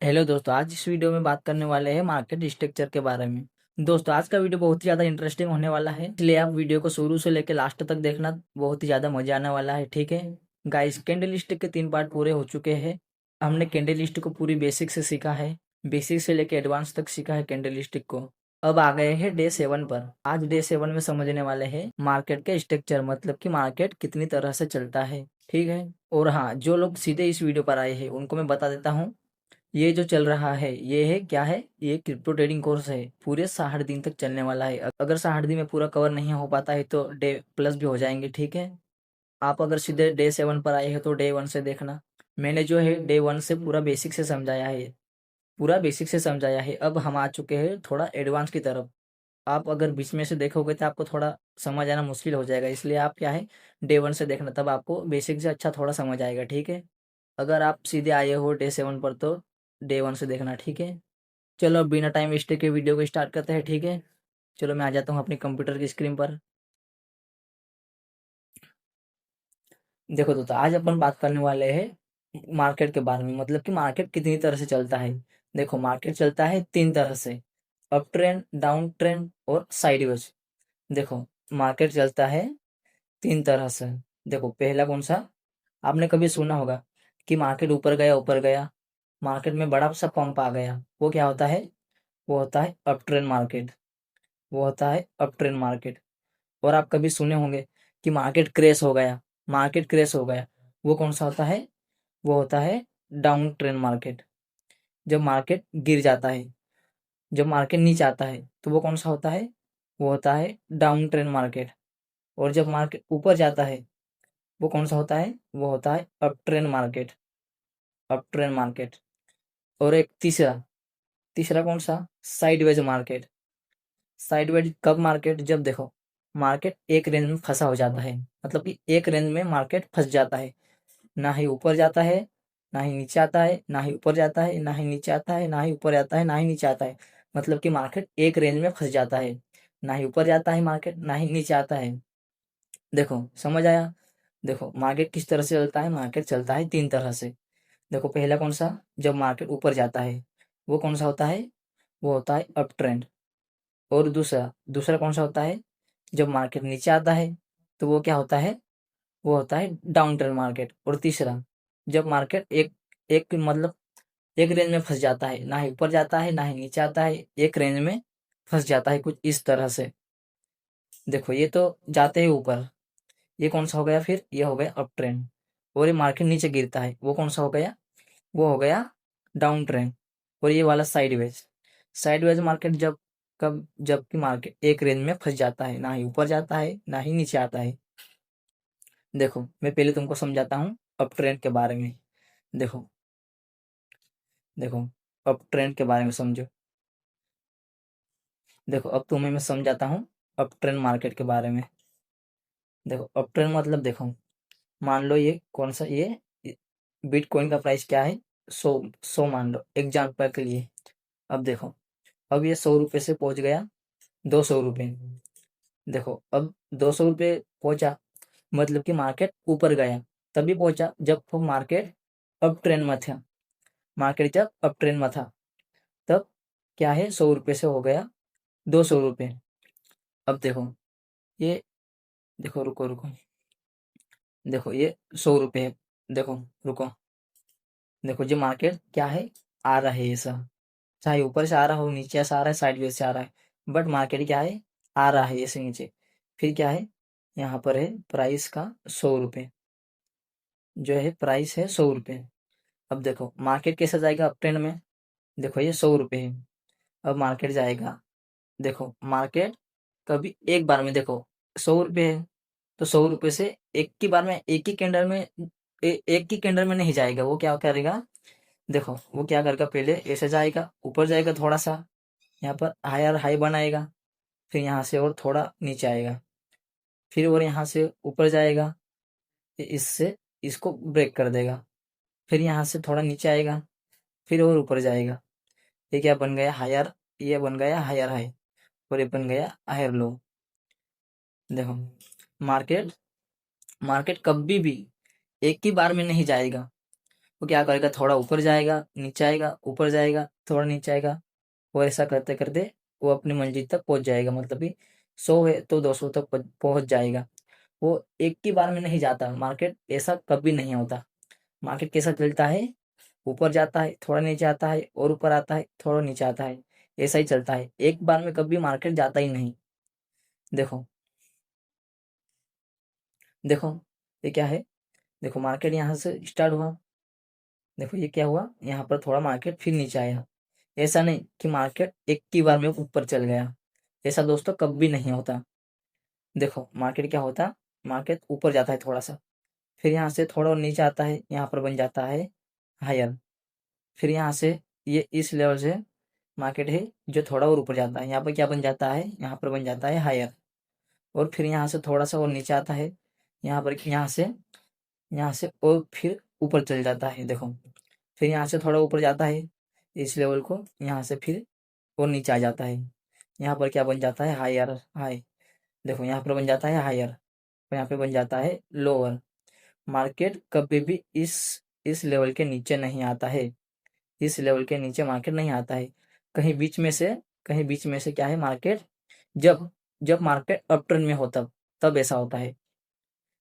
Hello दोस्तों, आज इस वीडियो में बात करने वाले हैं मार्केट स्ट्रक्चर के बारे में। दोस्तों, आज का वीडियो बहुत ही ज़्यादा इंटरेस्टिंग होने वाला है, इसलिए आप वीडियो को शुरू से लेकर लास्ट तक देखना। बहुत ही ज़्यादा मजा आने वाला है। ठीक है गाइस, कैंडल स्टिक के 3 पार्ट पूरे हो चुके हैं। हमने कैंडल स्टिक को पूरी बेसिक से सीखा है, बेसिक से लेकर एडवांस तक सीखा है कैंडल स्टिक को। अब आ गए हैं डे 7 पर। आज डे 7 में समझने वाले हैं मार्केट के स्ट्रक्चर, मतलब कि मार्केट कितनी तरह से चलता है। ठीक है। और हाँ, जो लोग सीधे इस वीडियो पर आए हैं उनको मैं बता देता हूँ, ये जो चल रहा है ये है क्या है, ये क्रिप्टो ट्रेडिंग कोर्स है। पूरे 60 दिन तक चलने वाला है। अगर 60 दिन में पूरा कवर नहीं हो पाता है तो डे प्लस भी हो जाएंगे। ठीक है। आप अगर सीधे डे 7 पर आए हैं तो डे 1 से देखना। मैंने जो है डे 1 से पूरा बेसिक से समझाया है, पूरा बेसिक से समझाया है। अब हम आ चुके हैं थोड़ा एडवांस की तरफ। आप अगर बीच में से देखोगे तो आपको थोड़ा समझ आना मुश्किल हो जाएगा, इसलिए आप क्या है, डे 1 से देखना, तब आपको बेसिक से अच्छा थोड़ा समझ आएगा। ठीक है। अगर आप सीधे आए हो डे 7 पर तो डे 1 से देखना। ठीक है। चलो अब बिना टाइम वेस्ट के वीडियो को स्टार्ट करते हैं। ठीक है। चलो मैं आ जाता हूँ अपनी कंप्यूटर की स्क्रीन पर। देखो दोस्तों, आज अपन बात करने वाले हैं मार्केट के बारे में, मतलब कि मार्केट कितनी तरह से चलता है। देखो, मार्केट चलता है 3 तरह से, अप ट्रेंड, डाउन ट्रेंड और साइडवेज। देखो, मार्केट चलता है 3 तरह से। देखो, पहला कौन सा, आपने कभी सुना होगा कि मार्केट ऊपर गया, मार्केट में बड़ा सा पंप आ गया, वो क्या होता है, वो होता है अप ट्रेंड मार्केट। वो होता है अप ट्रेंड मार्केट। और आप कभी सुने होंगे कि मार्केट क्रैश हो गया, मार्केट क्रैश हो गया, वो कौन सा होता है, वो होता है डाउन ट्रेंड मार्केट। जब मार्केट गिर जाता है, जब मार्केट नीचे आता है तो वो कौन सा होता है, वो होता है डाउन ट्रेंड मार्केट। और जब मार्केट ऊपर जाता है वो कौन सा होता है, वो होता है up trend market. Up trend market. और एक तीसरा, तीसरा कौन सा, साइडवेज मार्केट। साइडवेज कब मार्केट, जब देखो मार्केट एक रेंज में फंसा हो जाता है, मतलब कि एक रेंज में मार्केट फंस जाता है, ना ही ऊपर जाता है ना ही नीचे आता है, ना ही ऊपर जाता है ना ही नीचे आता है, ना ही ऊपर जाता है ना ही नीचे आता है। मतलब कि मार्केट एक रेंज में फंस जाता है, ना ही ऊपर जाता है मार्केट, ना ही नीचे आता है। देखो, समझ आया। देखो, मार्केट किस तरह से चलता है, मार्केट चलता है 3 तरह से। देखो, पहला कौन सा, जब मार्केट ऊपर जाता है वो कौन सा होता है, वो होता है अप ट्रेंड। और दूसरा, दूसरा कौन सा होता है, जब मार्केट नीचे आता है तो वो क्या होता है, वो होता है डाउन ट्रेंड मार्केट। और तीसरा, जब मार्केट एक एक मतलब एक रेंज में फंस जाता है, ना ही ऊपर जाता है ना ही नीचे आता है, एक रेंज में फंस जाता है, कुछ इस तरह से। देखो, ये तो जाते ही ऊपर, ये कौन सा हो गया, फिर ये हो गया अप ट्रेंड। और ये मार्केट नीचे गिरता है, वो कौन सा हो गया, वो हो गया डाउन ट्रेंड। और ये वाला साइडवेज। साइडवेज मार्केट जब कब, जबकि मार्केट एक रेंज में फंस जाता है, ना ही ऊपर जाता है ना ही नीचे आता है। देखो, मैं पहले तुमको समझाता हूँ अप ट्रेंड के बारे में। देखो, देखो, अप ट्रेंड के बारे में समझो। देखो, अब तुम्हें मैं समझाता हूँ अप ट्रेंड मार्केट के बारे में। देखो, अप ट्रेंड मतलब, देखो मान लो ये कौन सा, ये बिटकॉइन का प्राइस क्या है, 100 मान लो एग्जाम्पल के लिए। अब देखो, अब ये 100 रुपये से पहुंच गया 200 रुपये। देखो, अब 200 रुपये पहुंचा, मतलब कि मार्केट ऊपर गया, तभी पहुंचा जब वो मार्केट अप ट्रेंड में था। मार्केट जब अप ट्रेंड में था तब क्या है, 100 रुपये से हो गया 200 रुपये। अब देखो, ये देखो, रुको रुको, देखो ये 100 रुपये है। देखो, रुको, देखो जो मार्केट क्या है, आ रहा है ऐसा, चाहे ऊपर से आ रहा हो, नीचे से आ रहा है, साइडवेज से आ रहा है, बट मार्केट क्या है, आ रहा है ऐसे नीचे। फिर क्या है, यहाँ पर है प्राइस का 100 रुपये, जो है प्राइस है 100 रुपये। अब देखो मार्केट कैसा जाएगा अप ट्रेंड में, देखो ये 100 रुपये है, अब मार्केट जाएगा। देखो, मार्केट कभी एक बार में, देखो 100 रुपये है तो 100 रुपये से एक की बार में, एक ही कैंडल में, एक ही कैंडल में नहीं जाएगा, वो क्या करेगा, देखो वो क्या करेगा, पहले ऐसे जाएगा, ऊपर जाएगा थोड़ा सा, यहाँ पर हायर हाई बनाएगा, फिर यहाँ से और थोड़ा नीचे आएगा, फिर और यहाँ से ऊपर जाएगा, फिर इससे इसको ब्रेक कर देगा, फिर यहाँ से थोड़ा नीचे आएगा, फिर और ऊपर जाएगा। ये क्या बन गया, हायर, ये बन गया हायर हाई, और ये बन गया हायर लो। देखो, मार्केट मार्केट कभी भी एक ही बार में नहीं जाएगा, वो क्या करेगा, थोड़ा ऊपर जाएगा, नीचे आएगा, ऊपर जाएगा, थोड़ा नीचे आएगा, और ऐसा करते करते वो अपनी मंजिल तक पहुंच जाएगा। मतलब कि 100 है तो 200 तक पहुंच जाएगा। वो एक ही बार में नहीं जाता मार्केट, ऐसा कभी नहीं होता। मार्केट कैसा चलता है, ऊपर जाता है, थोड़ा नीचे आता है, और ऊपर आता है, थोड़ा नीचे आता है, ऐसा ही चलता है। एक बार में कभी मार्केट जाता ही नहीं। देखो, देखो ये क्या है, देखो मार्केट यहाँ से स्टार्ट हुआ, देखो ये क्या हुआ, यहाँ पर थोड़ा मार्केट फिर नीचे आया। ऐसा नहीं कि मार्केट एक ही बार में ऊपर चल गया, ऐसा दोस्तों कभी नहीं होता। देखो मार्केट क्या होता, मार्केट ऊपर जाता है थोड़ा सा, फिर यहाँ से थोड़ा और नीचे आता है, यहाँ पर बन जाता है हायर। फिर यहाँ से ये इस लेवल से मार्केट है जो थोड़ा और ऊपर जाता है, यहाँ पर क्या बन जाता है, यहाँ पर बन जाता है हायर। और फिर यहाँ से थोड़ा सा और नीचे आता है, यहाँ पर यहाँ से और फिर ऊपर चल जाता है। देखो फिर यहाँ से थोड़ा ऊपर जाता है इस लेवल को, यहाँ से फिर और नीचे आ जाता है, यहाँ पर क्या बन जाता है, हायर हाई। देखो यहाँ पर बन जाता है हायर, और यहाँ पे बन जाता है लोअर। मार्केट कभी भी इस लेवल के नीचे नहीं आता है, इस लेवल के नीचे मार्केट नहीं आता है। कहीं बीच में से, कहीं बीच में से क्या है मार्केट, जब जब मार्केट अप ट्रेंड में हो तब तब ऐसा होता है।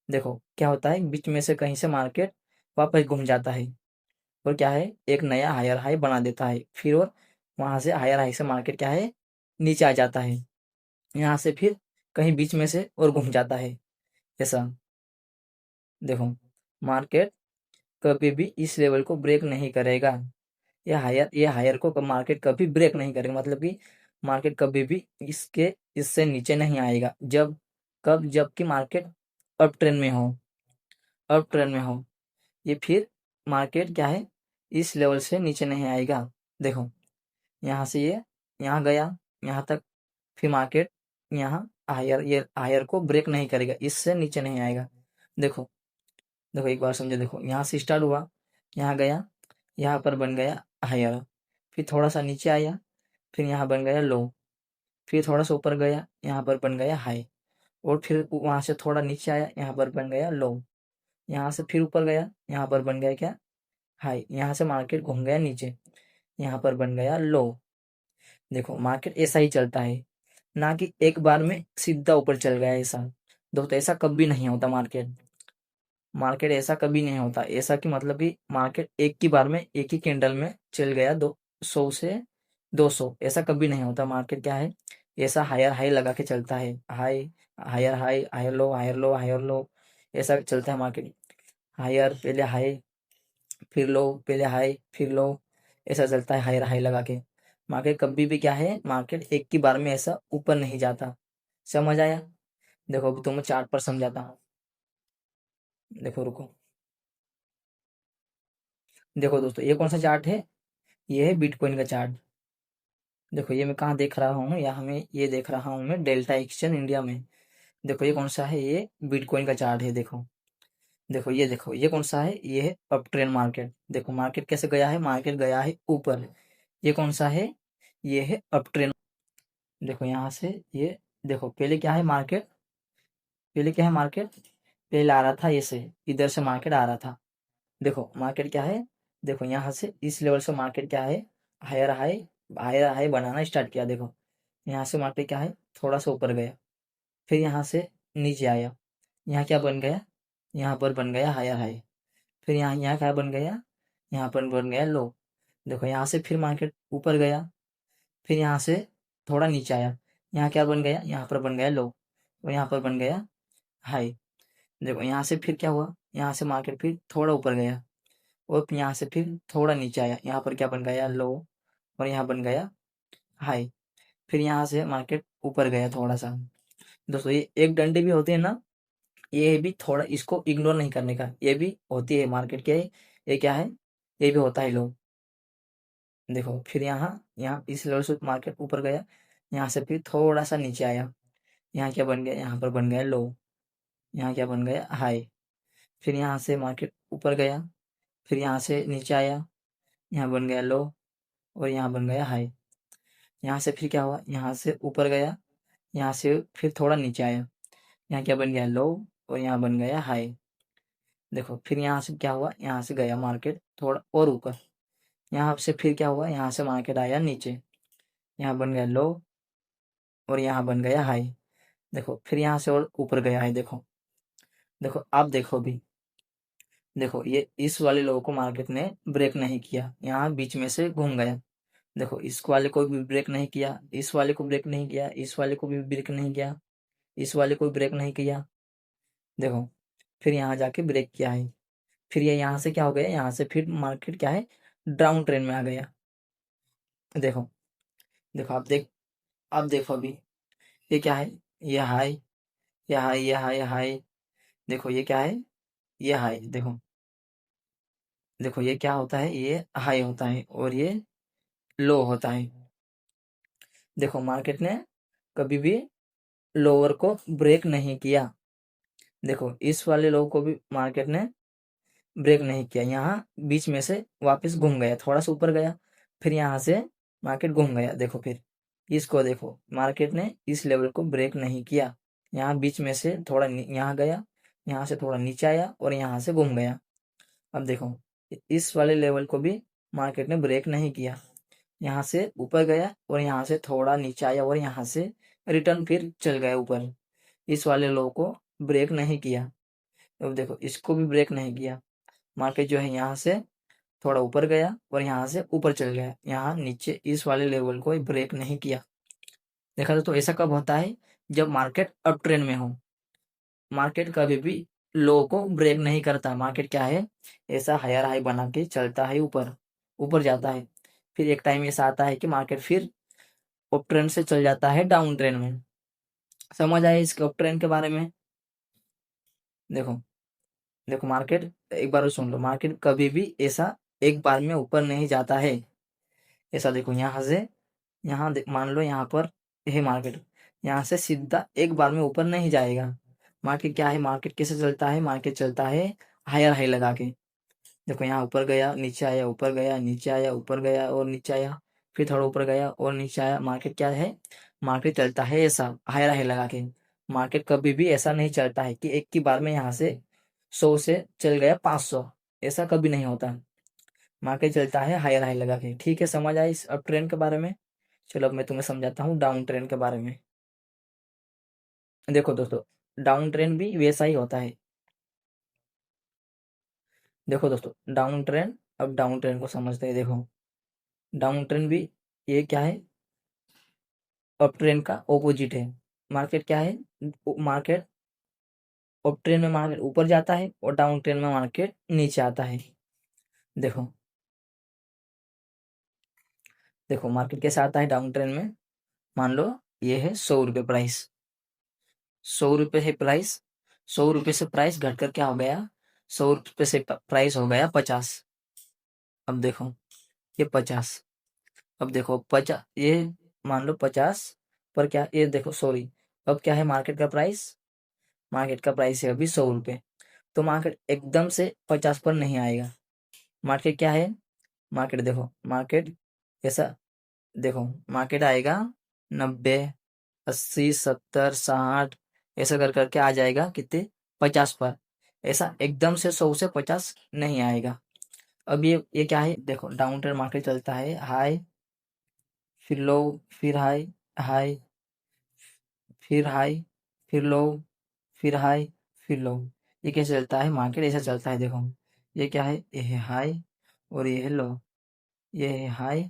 देखो क्या होता है, बीच में से कहीं से मार्केट वापस घूम जाता है, और क्या है, एक नया हायर हाई बना देता है फिर, और वहां से हायर हाई से मार्केट क्या है, नीचे आ जाता है, यहाँ से फिर कहीं बीच में से और घूम जाता है, ऐसा। देखो मार्केट कभी भी इस लेवल को ब्रेक नहीं करेगा, ये हायर को मार्केट कभी ब्रेक नहीं करेगा। मतलब कि मार्केट कभी भी इससे नीचे नहीं आएगा, जबकि मार्केट अप ट्रेंड में हो, अप ट्रेंड में हो, ये फिर मार्केट क्या है, इस लेवल से नीचे नहीं आएगा। देखो यहाँ से ये यहाँ गया, यहाँ तक, फिर मार्केट यहाँ हायर, ये हायर को ब्रेक नहीं करेगा, इससे नीचे नहीं आएगा। देखो, देखो एक बार समझो, देखो यहाँ से स्टार्ट हुआ, यहाँ गया, यहाँ पर बन गया हायर, फिर थोड़ा सा नीचे आया, फिर यहाँ बन गया लो, फिर थोड़ा सा ऊपर गया, यहाँ पर बन गया हाई, और फिर वहां से थोड़ा नीचे आया, यहाँ पर बन गया लो, यहाँ से फिर ऊपर गया, यहाँ पर बन गया क्या, हाई, यहाँ से मार्केट घूम गया नीचे, यहाँ पर बन गया लो। देखो मार्केट ऐसा ही चलता है, ना कि एक बार में सीधा ऊपर चल गया, ऐसा दोस्तों ऐसा कभी नहीं होता। मार्केट ऐसा कभी नहीं होता, ऐसा कि मतलब कि मार्केट एक ही बार में एक ही कैंडल में चल गया 200 से 200, ऐसा कभी नहीं होता। मार्केट क्या है, ऐसा हायर हाई लगा के चलता है, higher high, higher low, higher low, higher low, ऐसा चलता है मार्केट। हायर पहले हाई, फिर लो, पहले हाई फिर लो, ऐसा चलता है हायर हाई लगा के। मार्केट कभी भी क्या है, मार्केट एक ही बार में ऐसा ऊपर नहीं जाता। समझ आया? देखो अभी तुम्हें चार्ट पर समझाता हूँ। देखो रुको, देखो दोस्तों ये कौन सा चार्ट है, ये है बिटकॉइन का चार्ट। देखो ये मैं कहाँ देख रहा हूँ, या हमें ये देख रहा हूँ मैं डेल्टा एक्सचेंज इंडिया में। देखो ये कौन सा है, ये बिटकॉइन का चार्ट है। देखो, देखो ये, देखो ये कौन सा है, ये है अप ट्रेंड मार्केट। देखो मार्केट कैसे गया है, मार्केट गया है ऊपर। ये कौन सा है, ये है अप ट्रेंड। देखो यहाँ से ये, देखो पहले क्या है मार्केट, पहले क्या है मार्केट, पहले आ रहा था ऐसे, इधर से मार्केट आ रहा था। देखो मार्केट क्या है, देखो यहाँ से इस लेवल से मार्केट क्या है, हायर हाई, हायर हाई बनाना स्टार्ट किया। देखो यहाँ से मार्केट क्या है, थोड़ा सा ऊपर गया, फिर यहाँ से नीचे आया, यहाँ क्या बन गया, यहाँ पर बन गया हायर हाई, फिर यहाँ यहाँ क्या बन गया, यहाँ पर बन गया लो। देखो यहाँ से फिर मार्केट ऊपर गया, फिर यहाँ से थोड़ा नीचे आया, यहाँ क्या बन गया, यहाँ पर बन गया लो, और यहाँ पर बन गया हाई। देखो यहाँ से फिर क्या हुआ, यहाँ से मार्केट फिर थोड़ा ऊपर गया, और यहाँ से फिर थोड़ा नीचे आया, यहाँ पर क्या बन गया, लो, और यहाँ बन गया हाई। फिर यहाँ से मार्केट ऊपर गया थोड़ा सा। दोस्तों ये एक डंडे भी होते हैं ना, ये भी थोड़ा, इसको इग्नोर नहीं करने का, ये भी होती है मार्केट क्या है, ये क्या है, ये भी होता है लोग। देखो फिर यहाँ, यहाँ इस लेवल से मार्केट ऊपर गया, यहाँ से फिर थोड़ा सा नीचे आया, यहाँ क्या बन गया, यहाँ पर बन गया लो, यहाँ क्या बन गया हाई। फिर यहाँ से मार्केट ऊपर गया, फिर यहाँ से नीचे आया, यहाँ बन गया लो, और यहाँ बन गया हाई। यहाँ से फिर क्या हुआ, यहाँ से ऊपर गया, यहाँ से फिर थोड़ा नीचे आया, यहाँ क्या बन गया लो, और यहाँ बन गया हाई। देखो फिर यहाँ से क्या हुआ, यहाँ से गया मार्केट थोड़ा और ऊपर, यहाँ से फिर क्या हुआ, यहाँ से मार्केट आया नीचे, यहाँ बन गया लो और यहाँ बन गया हाई। देखो फिर यहाँ से और ऊपर गया है, देखो देखो आप देखो भी, देखो ये इस वाले लो को मार्केट ने ब्रेक नहीं किया, यहाँ बीच में से घूम गया। देखो इस वाले को भी ब्रेक नहीं किया, इस वाले को ब्रेक नहीं किया, इस वाले को भी ब्रेक नहीं किया, इस वाले को ब्रेक नहीं किया। देखो फिर यहाँ जाके ब्रेक किया है, फिर ये यहाँ से क्या हो गया, यहाँ से फिर मार्केट क्या है, डाउन ट्रेंड में आ गया। देखो देखो आप देखो अभी, ये क्या है, ये हाई, ये हाई, ये हाई, हाई। देखो ये क्या है, ये हाई। देखो देखो ये क्या होता है, ये हाई होता है और ये लो होता है। देखो मार्केट ने कभी भी लोअर को ब्रेक नहीं किया। देखो इस वाले लो को भी मार्केट ने ब्रेक नहीं किया, यहाँ बीच में से वापस घूम गया, थोड़ा सा ऊपर गया, फिर यहाँ से मार्केट घूम गया। देखो फिर इसको देखो, मार्केट ने इस लेवल को ब्रेक नहीं किया, यहाँ बीच में से थोड़ा यहाँ गया, यहाँ से थोड़ा नीचे आया और यहाँ से घूम गया। अब देखो इस वाले लेवल को भी मार्केट ने ब्रेक नहीं किया, यहाँ से ऊपर गया और यहाँ से थोड़ा नीचे आया और यहाँ से रिटर्न फिर चल गया ऊपर। इस वाले लो को ब्रेक नहीं किया। अब देखो इसको भी ब्रेक नहीं किया, मार्केट जो है यहाँ से थोड़ा ऊपर गया और यहाँ से ऊपर चल गया, यहाँ नीचे इस वाले लेवल को ब्रेक नहीं किया। देखा तो ऐसा कब होता है, जब मार्केट अप ट्रेंड में हो। मार्केट कभी भी लो को ब्रेक नहीं करता, मार्केट क्या है, ऐसा हायर हाई बना के चलता है, ऊपर ऊपर जाता है। फिर एक टाइम ऐसा आता है कि मार्केट फिर अप ट्रेंड से चल जाता है डाउन ट्रेंड में। समझ आए इस अप ट्रेंड के बारे में। देखो देखो मार्केट एक बार और सुन लो, मार्केट कभी भी ऐसा एक बार में ऊपर नहीं जाता है। ऐसा देखो यहाँ से, यहाँ मान लो यहाँ पर है मार्केट, यहाँ से सीधा एक बार में ऊपर नहीं जाएगा। मार्केट क्या है, मार्केट कैसे चलता है, मार्केट चलता है हायर हाई लगा के। देखो यहाँ ऊपर गया, नीचे आया, ऊपर गया, नीचे आया, ऊपर गया और नीचे आया, फिर थोड़ा ऊपर गया और नीचे आया। मार्केट क्या है, मार्केट चलता है ऐसा हायर हाई लगा के। मार्केट कभी भी ऐसा नहीं चलता है कि एक की बार में यहाँ से 100 से चल गया 500, ऐसा कभी नहीं होता। मार्केट चलता है हायर हाई लगा के। ठीक है, समझ आया इस अप ट्रेंड के बारे में। चलो अब मैं तुम्हें समझाता हूँ डाउन ट्रेंड के बारे में। देखो दोस्तों, डाउन ट्रेंड भी वैसा ही होता है। देखो दोस्तों डाउन ट्रेंड, अब डाउन ट्रेंड को समझते हैं। देखो डाउन ट्रेंड भी ये क्या है, अप ट्रेंड का ऑपोजिट है। मार्केट क्या है, मार्केट अप ट्रेंड में मार्केट ऊपर जाता है और डाउन ट्रेंड में मार्केट नीचे आता है। देखो देखो मार्केट कैसे आता है डाउन ट्रेंड में, मान लो ये है 100 रुपये प्राइस, 100 रुपये है प्राइस, 100 रुपये से प्राइस घटकर क्या हो गया, 100 रुपये से प्राइस हो गया 50। अब देखो ये 50, अब देखो 50, ये मान लो 50 पर क्या, ये देखो सॉरी, अब क्या है मार्केट का प्राइस, मार्केट का प्राइस है अभी 100 रुपये। तो मार्केट एकदम से 50 पर नहीं आएगा। मार्केट क्या है, मार्केट देखो, मार्केट ऐसा देखो, मार्केट आएगा 90, 80, 70, 60, ऐसा कर करके आ जाएगा कितने, 50 पर। ऐसा एकदम से 100 से 50 नहीं आएगा। अब ये क्या है, देखो डाउन ट्रेंड मार्केट चलता है हाई, फिर लो, फिर हाई, हाई, फिर हाई, फिर लो, फिर हाई, फिर लो। ये कैसे चलता है मार्केट, ऐसा चलता है। देखो ये क्या है, ये है हाई और ये है लो, ये है हाई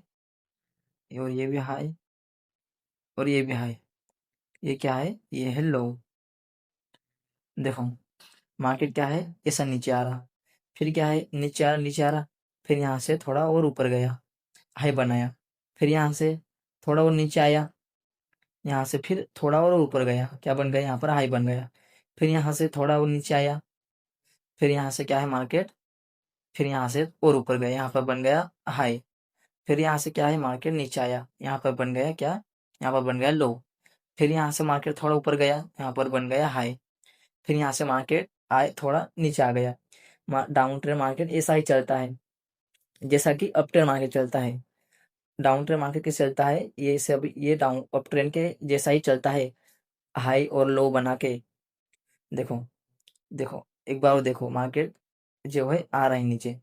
और ये भी हाई और ये भी हाई, ये क्या है, ये है लो। देखो मार्केट क्या है, ऐसा नीचे आ रहा, फिर क्या है, नीचे आ रहा, नीचे आ रहा, फिर यहाँ से थोड़ा और ऊपर गया, हाई बनाया, फिर यहाँ से थोड़ा और नीचे आया, यहाँ से फिर थोड़ा और ऊपर गया, क्या बन गया, यहाँ पर हाई बन गया, फिर यहाँ से थोड़ा और नीचे आया, फिर यहाँ से क्या है मार्केट, फिर यहाँ से और ऊपर गया, यहाँ पर बन गया हाई, फिर यहाँ से क्या है मार्केट नीचे आया, यहाँ पर बन गया क्या, यहाँ पर बन गया लो, फिर यहाँ से मार्केट थोड़ा ऊपर गया, यहाँ पर बन गया हाई, फिर यहाँ से मार्केट आए थोड़ा नीचे आ गया। डाउन ट्रेंड मार्केट ऐसा ही चलता है जैसा कि अप ट्रेंड मार्केट चलता है। डाउन ट्रेंड मार्केट कैसे चलता है, ये सब ये डाउन अप ट्रेंड के जैसा ही चलता है, हाई और लो बना के। देखो देखो एक बार और देखो, मार्केट जो है आ रहा है नीचे,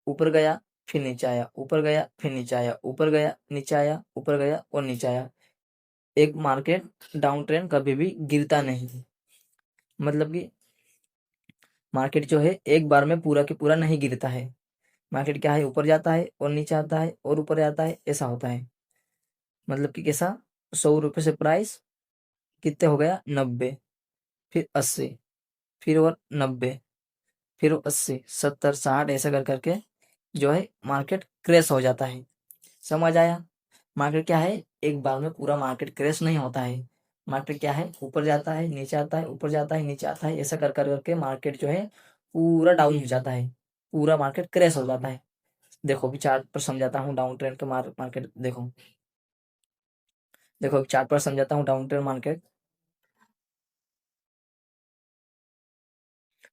ऊपर गया फिर नीचे आया, ऊपर गया फिर नीचे आया, ऊपर गया नीचे आया, ऊपर गया और नीचे आया। एक मार्केट डाउन ट्रेंड कभी भी गिरता नहीं है। मतलब कि मार्केट जो है एक बार में पूरा के पूरा नहीं गिरता है। मार्केट क्या है, ऊपर जाता है और नीचे आता है और ऊपर जाता है, ऐसा होता है। मतलब कि कैसा, 100 रुपये से प्राइस कितने हो गया, 90, फिर 80, फिर और 90, फिर 80, 70, 60 ऐसा कर करके जो है मार्केट क्रैश हो जाता है। समझ आया। मार्केट क्या है, एक बार में पूरा मार्केट क्रैश नहीं होता है। मार्केट क्या है, ऊपर जाता है नीचे आता है, ऊपर जाता है नीचे आता है, ऐसा कर कर करके मार्केट जो है पूरा डाउन हो जाता है, पूरा मार्केट क्रैश हो जाता है। देखो अभी चार्ट पर समझाता हूँ डाउन ट्रेंड का मार्केट। देखो देखो चार्ट पर समझाता हूँ डाउन ट्रेंड मार्केट।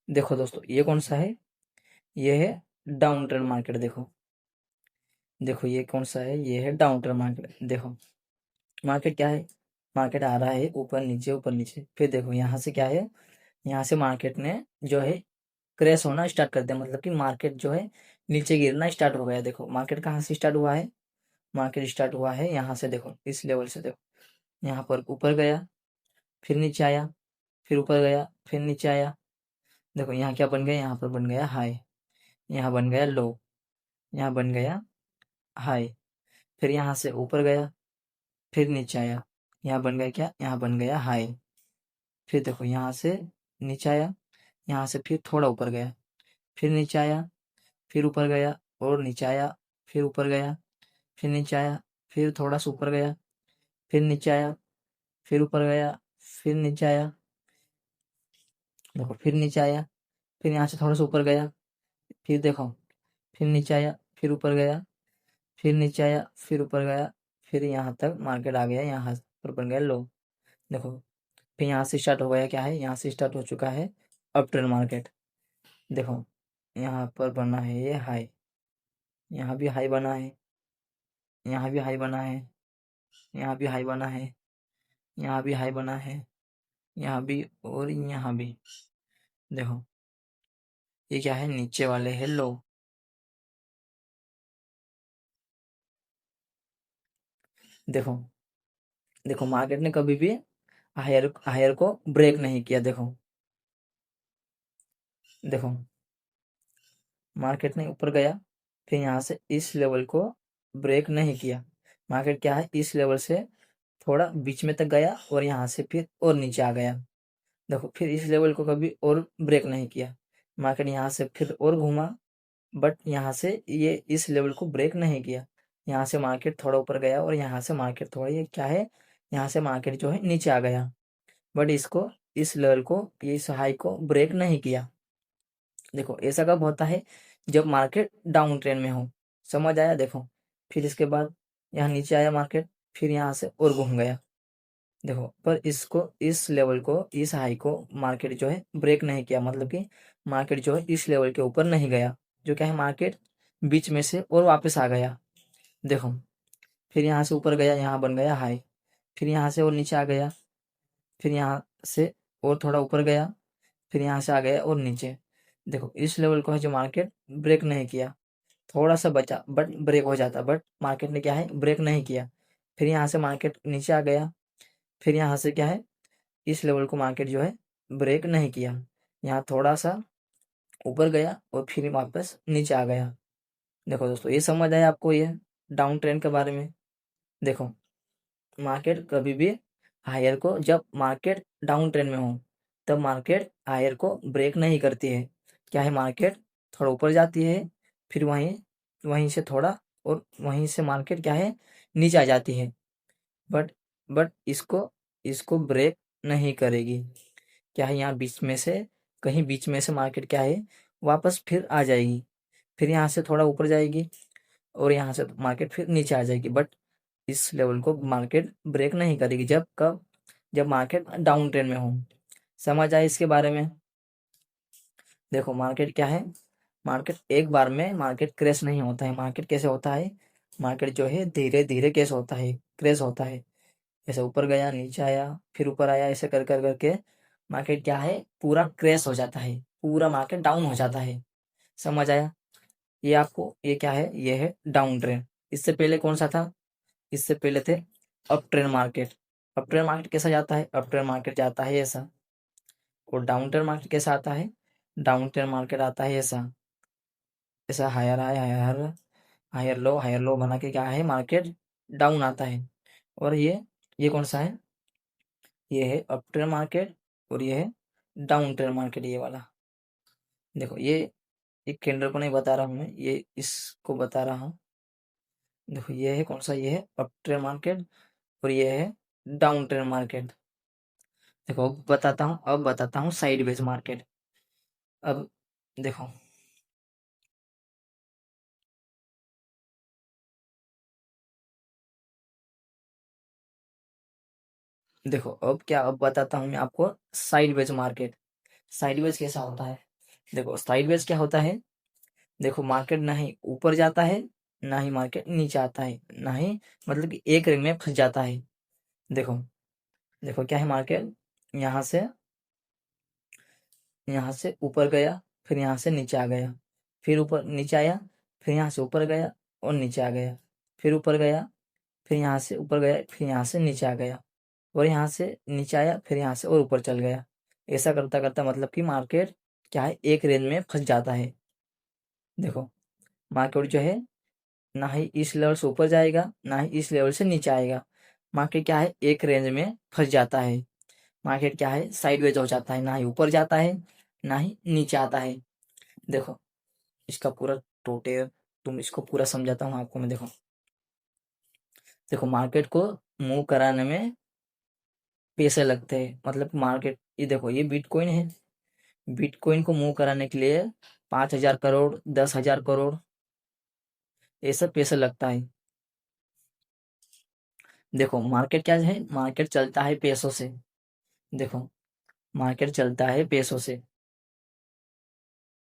देखो दोस्तों ये कौन सा है, ये है डाउन ट्रेंड मार्केट। देखो देखो ये कौन सा है, ये है डाउन ट्रेंड मार्केट। देखो मार्केट क्या है, मार्केट आ रहा है ऊपर नीचे, फिर देखो यहाँ से क्या है, यहाँ से मार्केट ने जो है क्रैश होना स्टार्ट कर दिया। मतलब कि मार्केट जो है नीचे गिरना स्टार्ट हो गया। देखो मार्केट कहाँ से स्टार्ट हुआ है, मार्केट स्टार्ट हुआ है यहाँ से। देखो इस लेवल से, देखो यहाँ पर ऊपर गया फिर नीचे आया, फिर ऊपर गया फिर नीचे आया। देखो यहाँ क्या बन गया, यहाँ पर बन गया हाई, यहाँ बन गया लो, यहाँ बन गया हाई, फिर यहाँ से ऊपर गया फिर नीचे आया, यहाँ बन गया क्या, यहाँ बन गया हाई। फिर देखो यहाँ से नीचे आया, यहाँ से फिर थोड़ा ऊपर गया, फिर नीचे आया, फिर ऊपर गया और नीचे आया, फिर ऊपर गया, फिर नीचे आया, फिर थोड़ा सा ऊपर गया, फिर नीचे आया, फिर ऊपर गया, फिर नीचे आया। देखो फिर नीचे आया, फिर यहाँ से थोड़ा सा ऊपर गया, फिर देखो फिर नीचे आया, फिर ऊपर गया, फिर नीचे आया, फिर ऊपर गया, फिर यहाँ तक मार्केट आ गया, यहाँ पर बन गया लो। देखो फिर यहाँ से स्टार्ट हो गया, क्या है, यहाँ से स्टार्ट हो चुका है अप ट्रेंड मार्केट। देखो यहाँ पर बना है ये हाई, यहाँ भी हाई बना है, यहाँ भी हाई बना है, यहाँ भी हाई बना है, यहाँ भी हाई बना है, यहाँ भी और यहाँ भी। देखो ये क्या है, नीचे वाले है लो। देखो देखो मार्केट ने कभी भी हायर हायर को ब्रेक नहीं किया। देखो देखो मार्केट ने ऊपर गया, फिर यहाँ से इस लेवल को ब्रेक नहीं किया। मार्केट क्या है, इस लेवल से थोड़ा बीच में तक गया और यहाँ से फिर और नीचे आ गया। देखो फिर इस लेवल को कभी और ब्रेक नहीं किया। मार्केट यहाँ से फिर और घूमा, बट यहाँ से ये इस लेवल को ब्रेक नहीं किया। यहाँ से मार्केट थोड़ा ऊपर गया और यहाँ से मार्केट थोड़ा, ये क्या है, यहाँ से मार्केट जो है नीचे आ गया, बट इसको इस लेवल को, इस हाई को ब्रेक नहीं किया। देखो ऐसा कब होता है, जब मार्केट डाउन ट्रेंड में हो। समझ आया। देखो फिर इसके बाद यहाँ नीचे आया मार्केट, फिर यहाँ से और घूम गया। देखो पर इसको, इस लेवल को, इस हाई को मार्केट जो है ब्रेक नहीं किया। मतलब कि मार्केट जो है इस लेवल के ऊपर नहीं गया, जो क्या है, मार्केट बीच में से और वापस आ गया। देखो फिर यहाँ से ऊपर गया, यहाँ बन गया हाई, फिर यहाँ से और नीचे आ गया, फिर यहाँ से और थोड़ा ऊपर गया, फिर यहाँ से आ गया और नीचे। देखो इस लेवल को है जो मार्केट ब्रेक नहीं किया, थोड़ा सा बचा बट ब्रेक हो जाता, बट मार्केट ने क्या है, ब्रेक नहीं किया। फिर यहाँ से मार्केट नीचे आ गया, फिर यहाँ से क्या है, इस लेवल को मार्केट जो है ब्रेक नहीं किया, यहाँ थोड़ा सा ऊपर गया और फिर वापस नीचे आ गया। देखो दोस्तों ये समझ आया आपको, ये डाउन ट्रेंड के बारे में। देखो मार्केट कभी भी हायर को, जब मार्केट डाउन ट्रेंड में हो तब मार्केट हायर को ब्रेक नहीं करती है। क्या है, मार्केट थोड़ा ऊपर जाती है, फिर वहीं वहीं से थोड़ा और वहीं से मार्केट क्या है, नीचे आ जाती है, बट बट इसको इसको ब्रेक नहीं करेगी। क्या है, यहाँ बीच में से, कहीं बीच में से मार्केट क्या है, वापस फिर आ जाएगी, फिर यहाँ से थोड़ा ऊपर जाएगी और यहाँ से मार्केट फिर नीचे आ जाएगी, बट इस लेवल को मार्केट ब्रेक नहीं करेगी। जब कब, जब मार्केट डाउन ट्रेंड में हो। समझ आए इसके बारे में। देखो मार्केट क्या है, मार्केट एक बार में मार्केट क्रैश नहीं होता है। मार्केट कैसे होता है, मार्केट जो है धीरे धीरे कैसे होता है, क्रैश होता है। ऐसे ऊपर गया नीचे आया फिर ऊपर आया, ऐसे कर कर करके मार्केट क्या है, पूरा क्रैश हो जाता है, पूरा मार्केट डाउन हो जाता है। समझ आया। ये आपको ये क्या है, ये है डाउन ट्रेंड। इससे पहले कौन सा था, इससे पहले थे up trend market. Up trend market कैसा जाता है, अप ट्रेंड मार्केट जाता है ऐसा। और डाउन ट्रेंड मार्केट कैसा आता है, डाउन ट्रेंड मार्केट आता है ऐसा। ऐसा higher high higher higher low बना के क्या है, मार्केट डाउन आता है। और ये कौन सा है, ये है अप ट्रेंड मार्केट, और ये है डाउन ट्रेंड मार्केट, ये वाला। देखो ये एक कैंडल को नहीं बता रहा हूँ मैं, ये इसको बता रहा हूँ। देखो ये है कौन सा, ये है अप ट्रेंड मार्केट, और ये है डाउन ट्रेंड मार्केट। देखो अब बताता हूँ साइडवेज मार्केट। अब देखो, देखो अब बताता हूँ मैं आपको साइडवेज मार्केट। साइडवेज कैसा होता है, देखो साइडवेज क्या होता है, देखो मार्केट ना ही ऊपर जाता है, ना ही मार्केट नीचे आता है, ना ही मतलब कि एक रेंज में फंस जाता है। देखो, देखो क्या है, मार्केट यहाँ से ऊपर गया, फिर यहाँ से नीचे आ गया, फिर ऊपर नीचे आया, फिर यहाँ से ऊपर गया और नीचे आ गया, फिर ऊपर गया, फिर यहाँ से ऊपर गया, फिर यहाँ से नीचे आ गया, और यहाँ से नीचे आया, फिर यहाँ से और ऊपर चल गया। ऐसा करता करता मतलब कि मार्केट क्या है, एक रेंज में फंस जाता है। देखो मार्केट जो है ना ही इस लेवल से ऊपर जाएगा, ना ही इस लेवल से नीचे आएगा। मार्केट क्या है, एक रेंज में फंस जाता है। मार्केट क्या है, साइडवेज हो जाता है, ना ही ऊपर जाता है, ना ही नीचे आता है। देखो इसका पूरा टोटल, तुम इसको पूरा समझाता हूँ आपको मैं। देखो, देखो मार्केट को मूव कराने में पैसे लगते हैं, मतलब मार्केट, ये देखो ये बिटकॉइन है, बिटकॉइन को मूव कराने के लिए 5,000 करोड़, 10,000 करोड़, ये सब पैसे लगता है। देखो मार्केट क्या है, मार्केट चलता है पैसों से। देखो मार्केट चलता है पैसों से।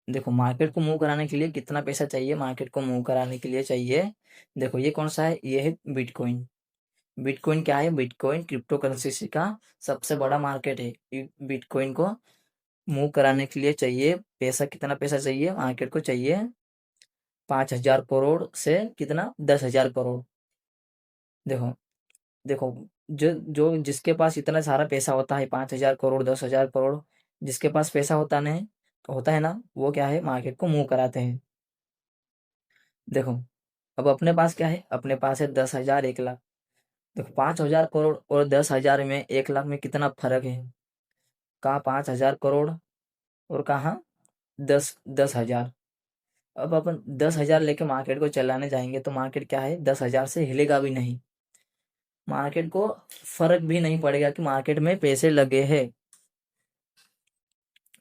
देखो मार्केट को मूव कराने के लिए कितना पैसा चाहिए, मार्केट को मूव कराने के लिए चाहिए, देखो ये कौन सा है, ये है बिटकॉइन। बिटकॉइन क्या है, बिटकॉइन क्रिप्टो करेंसी का सबसे बड़ा मार्केट है। बिटकॉइन को मूव कराने के लिए चाहिए पैसा, कितना पैसा चाहिए, मार्केट को चाहिए 5,000 करोड़ से कितना, 10,000 करोड़। देखो, देखो जो जो जिसके पास इतना सारा पैसा होता है, 5,000 करोड़, 10,000 करोड़, जिसके पास पैसा होता है ना, वो क्या है, मार्केट को मूव कराते हैं। देखो अब अपने पास क्या है, अपने पास है 10,000, 1 लाख। देखो 5,000 करोड़ और 10,000 में, 1 लाख में कितना फर्क है। कहाँ 5,000 करोड़ और कहाँ 10,000। अब अपन 10,000 लेके मार्केट को चलाने जाएंगे तो मार्केट क्या है, 10,000 से हिलेगा भी नहीं। मार्केट को फर्क भी नहीं पड़ेगा कि मार्केट में पैसे लगे हैं।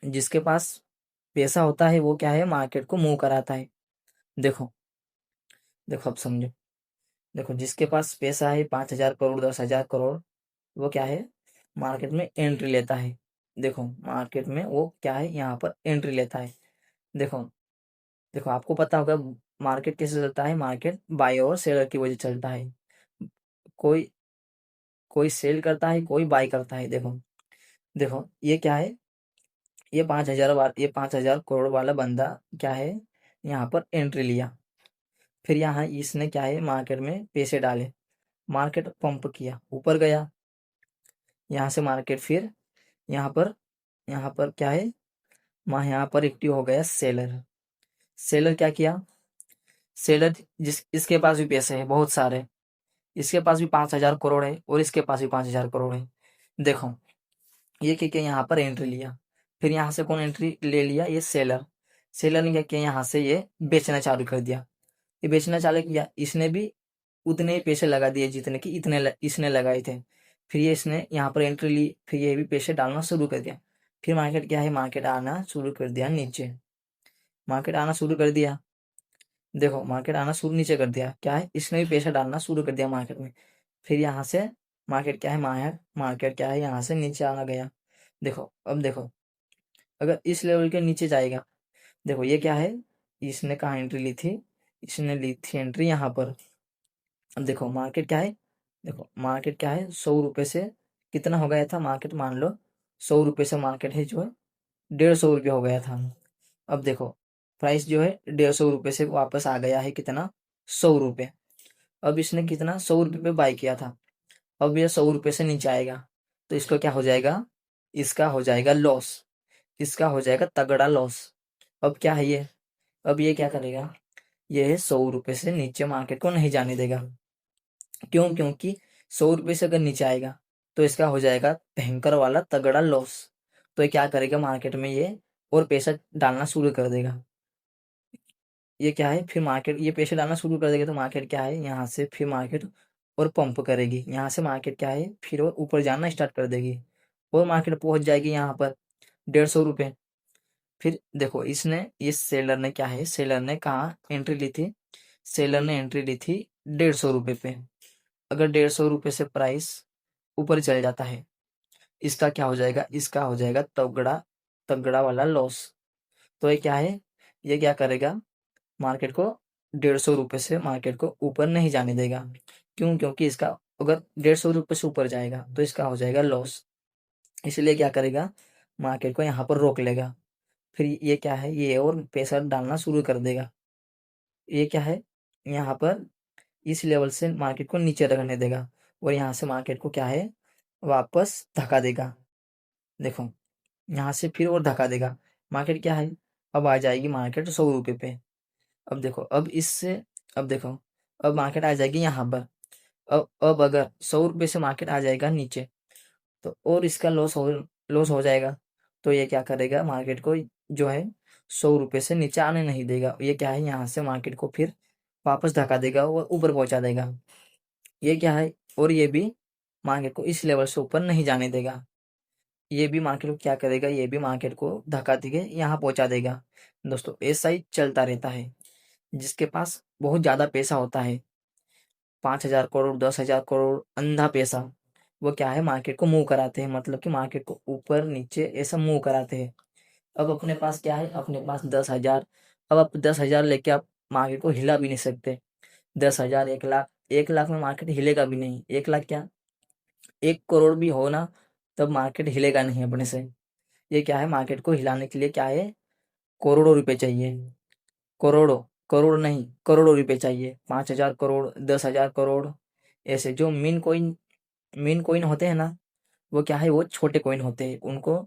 जिसके पास पैसा होता है वो क्या है, मार्केट को मूव कराता है। देखो, देखो अब समझो। देखो जिसके पास पैसा है, 5,000 करोड़, 10,000 करोड़, वो क्या है, मार्केट में एंट्री लेता है। देखो मार्केट में वो क्या है, यहाँ पर एंट्री लेता है। देखो, देखो आपको पता होगा मार्केट कैसे चलता है, मार्केट बाय और सेलर की वजह से चलता है। कोई कोई सेल करता है, कोई बाय करता है। देखो, देखो ये क्या है, ये 5,000 करोड़ वाला बंदा क्या है, यहाँ पर एंट्री लिया। फिर यहाँ इसने क्या है, मार्केट में पैसे डाले, मार्केट पंप किया, ऊपर गया। यहाँ से मार्केट फिर यहाँ पर क्या है, यहाँ पर एक्टिव हो गया सेलर। सेलर क्या किया, सेलर जिस इसके पास भी पैसे है बहुत सारे, इसके पास भी 5,000 करोड़ है और इसके पास भी 5,000 करोड़ है। देखो ये क्या किया, यहाँ पर एंट्री लिया। फिर यहाँ से कौन एंट्री ले लिया, ये सेलर। सेलर ने क्या किया, यहाँ से ये बेचना चालू कर दिया। ये बेचना चालू किया, इसने भी उतने ही पैसे लगा दिए जितने कि इसने लगाए थे। फिर ये इसने यहाँ पर एंट्री ली, फिर ये भी पैसे डालना शुरू कर दिया। फिर मार्केट क्या है, मार्केट आना शुरू कर दिया नीचे। मार्केट आना शुरू कर दिया। देखो मार्केट आना शुरू नीचे कर दिया, क्या है, इसने भी पैसा डालना शुरू कर दिया मार्केट में। फिर यहाँ से मार्केट क्या है, मार्केट क्या है, यहाँ से नीचे आना गया। देखो अब देखो, अगर इस लेवल के नीचे जाएगा, देखो ये क्या है, इसने कहाँ एंट्री ली थी, इसने ली थी एंट्री यहाँ पर। अब देखो मार्केट क्या है, देखो मार्केट क्या है, 100 रुपये से कितना हो गया था मार्केट, मान लो 100 रुपये से मार्केट है जो है 150 रुपये हो गया था। अब देखो प्राइस जो है 150 रुपये से वापस आ गया है कितना, 100 रुपये। अब इसने कितना 100 रुपये पे बाय किया था, अब ये 100 रुपये से नीचे आएगा तो इसको क्या हो जाएगा, इसका हो जाएगा लॉस, इसका हो जाएगा तगड़ा लॉस। अब क्या है ये, अब ये क्या करेगा, ये 100 रुपये से नीचे मार्केट को नहीं जाने देगा। क्यों, क्योंकि 100 रुपये से अगर नीचे आएगा तो इसका हो जाएगा भयंकर वाला तगड़ा लॉस। तो ये क्या करेगा मार्केट में, ये और पैसा डालना शुरू कर देगा। ये क्या है, फिर मार्केट ये पैसे डालना शुरू कर देगा तो मार्केट क्या है, यहाँ से फिर मार्केट और पंप करेगी, यहाँ से मार्केट क्या है फिर और ऊपर जाना स्टार्ट कर देगी और मार्केट पहुंच जाएगी यहाँ पर 150 रुपये। फिर देखो इसने, इस सेलर ने क्या है, सेलर ने कहाँ एंट्री ली थी, सेलर ने एंट्री ली थी 150 रुपये पे। अगर 150 रुपये से प्राइस ऊपर चल जाता है, इसका क्या हो जाएगा, इसका हो जाएगा तगड़ा तगड़ा वाला लॉस। तो ये क्या है, ये क्या करेगा, मार्केट को 150 रुपये से मार्केट को ऊपर नहीं जाने देगा। क्यों, क्योंकि इसका अगर 150 रुपये से ऊपर जाएगा तो इसका हो जाएगा लॉस, इसलिए क्या करेगा, मार्केट को यहाँ पर रोक लेगा। फिर ये क्या है, ये और पैसा डालना शुरू कर देगा। ये क्या है, यहाँ पर इस लेवल से मार्केट को नीचे रखने देगा और यहाँ से मार्केट को क्या है, वापस धक्का देगा। देखो यहाँ से फिर और धक्का देगा, मार्केट क्या है, अब आ जाएगी मार्केट 100 रुपये पे। अब देखो, अब इससे, अब देखो, अब मार्केट आ जाएगी यहाँ पर। अब अगर 100 रुपये से मार्केट आ जाएगा नीचे तो और इसका लॉस हो जाएगा। तो ये क्या करेगा, मार्केट को जो है 100 रुपये से नीचे आने नहीं देगा। ये क्या है, यहाँ से मार्केट को फिर वापस धक्का देगा और ऊपर पहुंचा देगा। ये क्या है, और ये भी मार्केट को इस लेवल से ऊपर नहीं जाने देगा। ये भी मार्केट को क्या करेगा, ये भी मार्केट को धक्का देके यहाँ पहुंचा देगा। दोस्तों ऐसा ही चलता रहता है। जिसके पास बहुत ज्यादा पैसा होता है, 5,000 करोड़ 10,000 करोड़ अंधा पैसा, वो क्या है मार्केट को मूव कराते हैं, मतलब कि मार्केट को ऊपर नीचे ऐसा मूव कराते हैं। अब अपने पास क्या है, अपने पास 10,000, अब आप 10,000 लेके आप मार्केट को हिला भी नहीं सकते। 10,000, 1 लाख, 1 लाख में मार्केट हिलेगा भी नहीं, 1 लाख क्या, 1 करोड़ भी हो ना तब मार्केट हिलेगा नहीं अपने से। ये क्या है, मार्केट को हिलाने के लिए क्या है, करोड़ों रुपए चाहिए, करोड़ों, करोड़ नहीं करोड़ों रुपए चाहिए, 5,000 करोड़ 10,000 करोड़। ऐसे जो मीन कोइन होते हैं ना, वो क्या है, वो छोटे कोइन होते हैं, उनको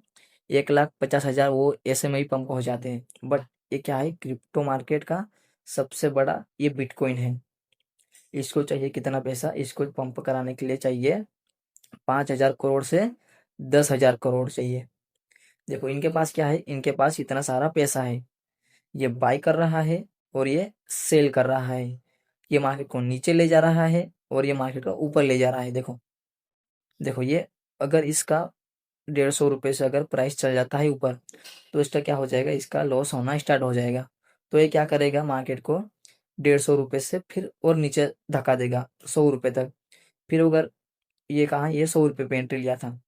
1,50,000 वो ऐसे में ही पंप हो जाते हैं। बट ये क्या है, क्रिप्टो मार्केट का सबसे बड़ा ये बिटकॉइन है। इसको चाहिए कितना पैसा, इसको पंप कराने के लिए चाहिए 5,000 करोड़ से 10,000 करोड़ चाहिए। देखो इनके पास क्या है, इनके पास इतना सारा पैसा है, ये बाय कर रहा है और ये सेल कर रहा है, ये मार्केट को नीचे ले जा रहा है और ये मार्केट को ऊपर ले जा रहा है। देखो देखो ये, अगर इसका 150 रुपये से अगर प्राइस चल जाता है ऊपर तो इसका क्या हो जाएगा, इसका लॉस होना स्टार्ट हो जाएगा। तो ये क्या करेगा, मार्केट को 150 रुपये से फिर और नीचे धक्का देगा 100 रुपये तक। फिर अगर ये कहा, ये 100 रुपये पे एंट्री लिया था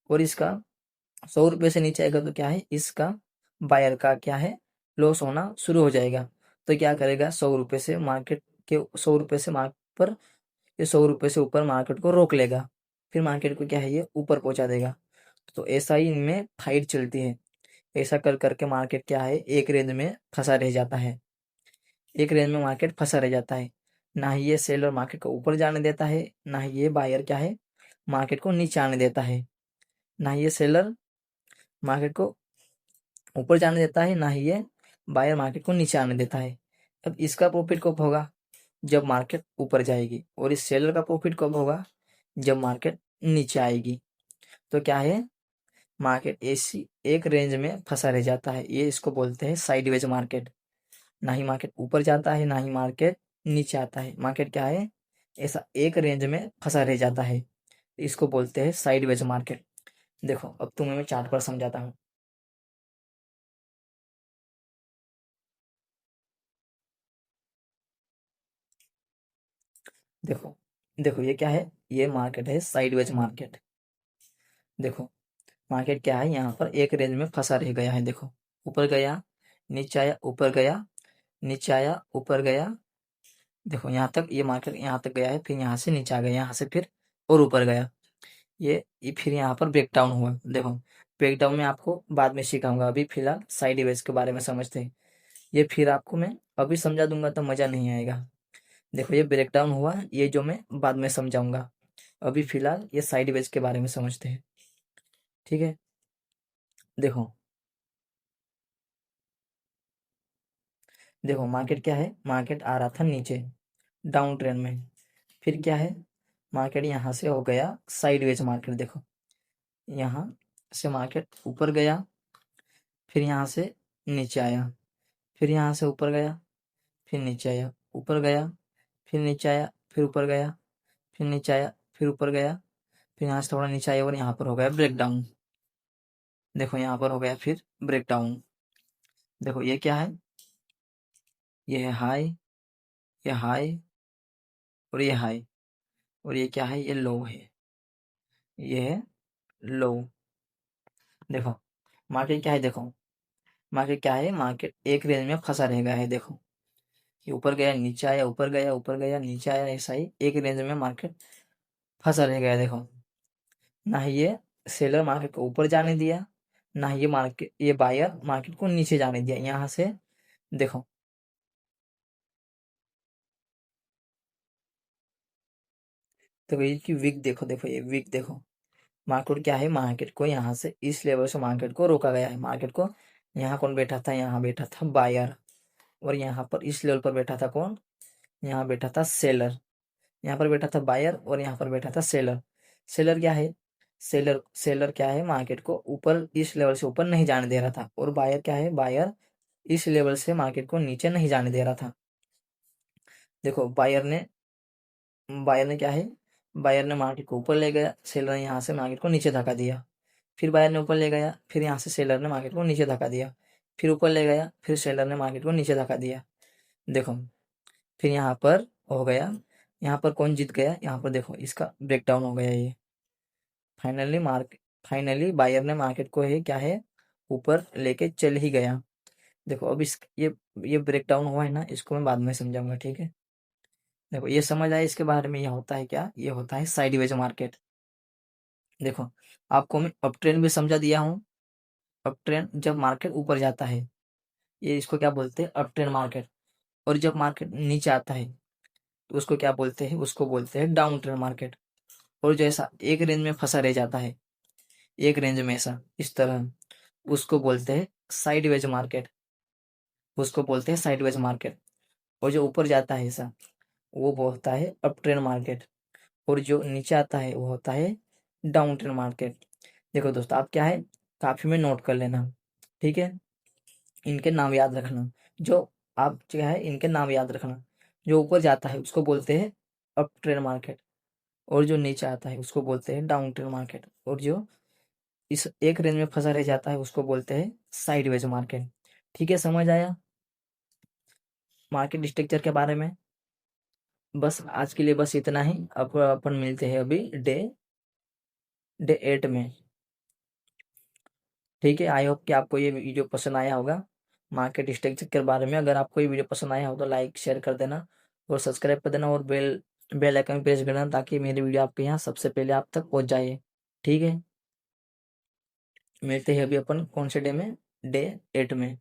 और इसका 100 रुपये से नीचे आएगा तो क्या है, इसका बायर का क्या है, लॉस होना शुरू हो जाएगा। तो क्या करेगा, 100 रुपये से मार्केट के 100 रुपये से मार्क पर, ये 100 रुपये से ऊपर मार्केट को रोक लेगा, फिर मार्केट को क्या है, ये ऊपर पहुंचा देगा। तो ऐसा ही इनमें फाइट चलती है। ऐसा कर करके मार्केट क्या है, एक रेंज में फंसा रह जाता है, एक रेंज में मार्केट फंसा रह जाता है। ना ही ये सेलर मार्केट को ऊपर जाने देता है, ना ही ये बायर क्या है, मार्केट को नीचे आने देता है। ना ही ये सेलर मार्केट को ऊपर जाने देता है, ना ही ये बायर मार्केट को नीचे आने देता है। अब इसका प्रॉफिट कब होगा, जब मार्केट ऊपर जाएगी, और इस सेलर का प्रॉफिट कब होगा, जब मार्केट नीचे आएगी। तो क्या है, मार्केट ऐसी एक रेंज में फंसा रह जाता है, ये इसको बोलते हैं साइडवेज मार्केट। ना ही मार्केट ऊपर जाता है, ना ही मार्केट नीचे आता है, मार्केट क्या है, ऐसा एक रेंज में फंसा रह जाता है, इसको बोलते हैं साइडवेज मार्केट। देखो अब तुम्हें मैं चार्ट पर समझाता हूँ। देखो देखो ये क्या है, ये मार्केट है साइडवेज मार्केट। देखो मार्केट क्या है, यहाँ पर एक रेंज में फंसा रह गया है। देखो ऊपर गया, नीचे आया, ऊपर गया, नीचे आया, ऊपर गया। देखो यहाँ तक ये मार्केट यहाँ तक गया है, फिर यहाँ से नीचे आ गया, यहाँ से फिर और ऊपर गया। ये फिर यहाँ पर ब्रेकडाउन हुआ। देखो ब्रेकडाउन में आपको बाद में सिखाऊंगा, अभी फिलहाल साइड वेज के बारे में समझते हैं। ये फिर आपको मैं अभी समझा दूंगा तो मजा नहीं आएगा। देखो ये ब्रेकडाउन हुआ, ये जो मैं बाद में समझाऊंगा। अभी फिलहाल ये साइडवेज के बारे में समझते हैं। ठीक है, देखो देखो मार्केट क्या है, मार्केट आ रहा था नीचे डाउन ट्रेंड में। फिर क्या है, मार्केट यहाँ से हो गया साइडवेज मार्केट। देखो यहाँ से मार्केट ऊपर गया, फिर यहाँ से नीचे आया, फिर यहाँ से ऊपर गया, फिर नीचे आया, ऊपर गया, फिर नीचे आया, फिर ऊपर गया, फिर नीचे आया, फिर ऊपर गया, फिर यहाँ से थोड़ा नीचे आया और यहाँ पर हो गया ब्रेकडाउन। देखो यहाँ पर हो गया फिर ब्रेकडाउन। देखो ये क्या है, ये है हाई, ये हाई, और ये हाई, और ये क्या है, ये लो है, ये है लो। देखो मार्केट क्या है, देखो मार्केट क्या है, मार्केट एक रेंज में फंसा रहेगा है। देखो ये ऊपर गया, नीचे आया, ऊपर गया, ऊपर गया, नीचे आया, ऐसा ही एक रेंज में मार्केट फंसा रहेगा है। देखो ना ही ये सेलर मार्केट को ऊपर जाने दिया, ना ही ये बायर मार्केट को नीचे जाने दिया यहाँ से। देखो देखो इसकी वीक देखो, देखो ये वीक देखो। मार्केट क्या है, मार्केट को यहाँ से इस लेवल से मार्केट को रोका गया है। मार्केट को यहाँ कौन बैठा था, यहाँ बैठा था बायर, और यहाँ पर इस लेवल पर बैठा था कौन, यहाँ बैठा था सेलर। यहाँ पर बैठा था बायर और यहाँ पर बैठा था सेलर। सेलर क्या है, सेलर सेलर क्या है, मार्केट को ऊपर इस लेवल से ऊपर नहीं जाने दे रहा था, और बायर क्या है, बायर इस लेवल से मार्केट को नीचे नहीं जाने दे रहा था। देखो बायर ने क्या है, बायर ने मार्केट को ऊपर ले गया, सेलर ने यहाँ से मार्केट को नीचे धक्का दिया। फिर बायर ने ऊपर ले गया, फिर यहाँ से सेलर ने मार्केट को नीचे धक्का दिया। फिर ऊपर ले गया, फिर सेलर ने मार्केट को नीचे धक्का दिया। देखो फिर यहाँ पर हो गया, यहाँ पर कौन जीत गया, यहाँ पर देखो इसका ब्रेकडाउन हो गया ये। फाइनली बायर ने मार्केट को है क्या है, ऊपर लेके चल ही गया। देखो अब ये ब्रेकडाउन हुआ है ना, इसको मैं बाद में समझाऊंगा। ठीक है, देखो ये समझ आया इसके बारे में, ये होता है क्या, ये होता है साइडवेज मार्केट। देखो आपको मैं अप ट्रेंड भी समझा दिया हूँ। अप ट्रेंड जब मार्केट ऊपर जाता है, ये इसको क्या बोलते हैं, अप ट्रेंड मार्केट। और जब मार्केट नीचे आता है तो उसको क्या बोलते हैं, उसको बोलते हैं डाउन ट्रेंड मार्केट। और जैसा एक रेंज में फंसा रह जाता है, एक रेंज में ऐसा इस तरह, उसको बोलते हैं साइडवेज मार्केट, उसको बोलते हैं साइडवेज मार्केट। और जो ऊपर जाता है ऐसा, वो होता है अप ट्रेंड मार्केट। और जो नीचे आता है वो होता है डाउन ट्रेंड मार्केट। देखो दोस्तों आप क्या है, काफी में नोट कर लेना। ठीक है, इनके नाम याद रखना। जो आप क्या है, इनके नाम याद रखना। जो ऊपर जाता है उसको बोलते हैं अप ट्रेंड मार्केट, और जो नीचे आता है उसको बोलते हैं डाउन ट्रेंड मार्केट, और जो इस एक रेंज में फंसा रह जाता है उसको बोलते हैं साइडवेज मार्केट। ठीक है, समझ आया मार्केट स्ट्रक्चर के बारे में। बस आज के लिए बस इतना ही। अब अपन मिलते हैं अभी डे 8 में। ठीक है, आई होप कि आपको ये वीडियो पसंद आया होगा मार्केट स्ट्रक्चर के बारे में। अगर आपको ये वीडियो पसंद आया हो तो लाइक शेयर कर देना, और सब्सक्राइब कर देना, और बेल आइकन प्रेस कर देना, ताकि मेरी वीडियो आपके यहाँ सबसे पहले आप तक पहुँच जाए। ठीक है, मिलते हैं अभी अपन कौन से डे में, डे 8 में।